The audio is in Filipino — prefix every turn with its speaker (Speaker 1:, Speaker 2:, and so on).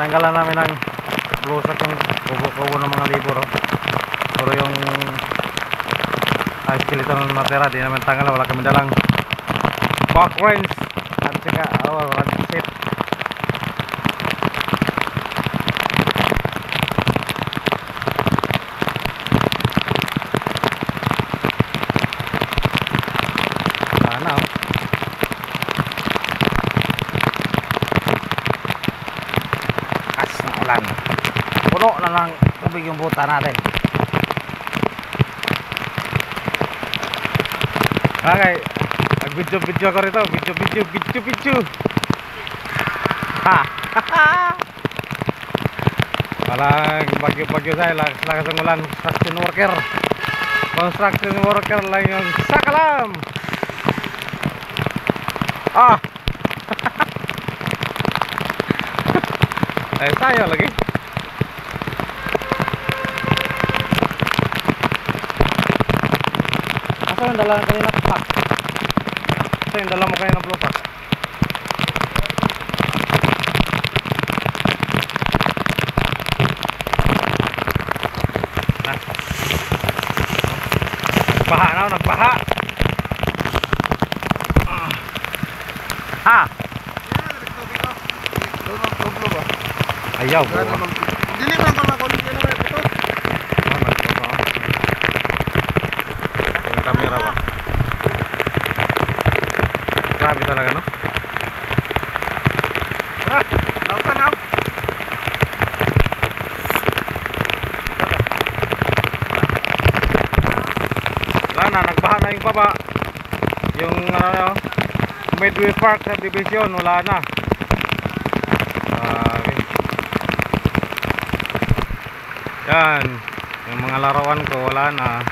Speaker 1: Tinanggalan namin ng blusak yung kubo-kubo ng mga libor. Pero yung skeleton ng matera, di namin tanggal. Wala kami dalang back wrench at saka ratchet set. Sana kas ng ulan, puno na lang tubig yung buta natin. Okay, nag-video ko rito. Video. Ha! Walang bagyo-bagyo tayo. Lakas ng ulan. Construction worker lang yung sakalam. Ah! Tayo lagi. Asa yung dala kanina pack? Asa yung dala mo kanina blue pack? Nagbaha na, nagbaha. Ha? Ayaw.
Speaker 2: Dili man ko makulit yan naman ito.
Speaker 1: Yung camera ba? Grabe talaga, no?
Speaker 2: Naw.
Speaker 1: Wala na, nagbaha na yung baba. Yung Midway Park subdivision, wala na. Yan, yung mga larawan ko wala na.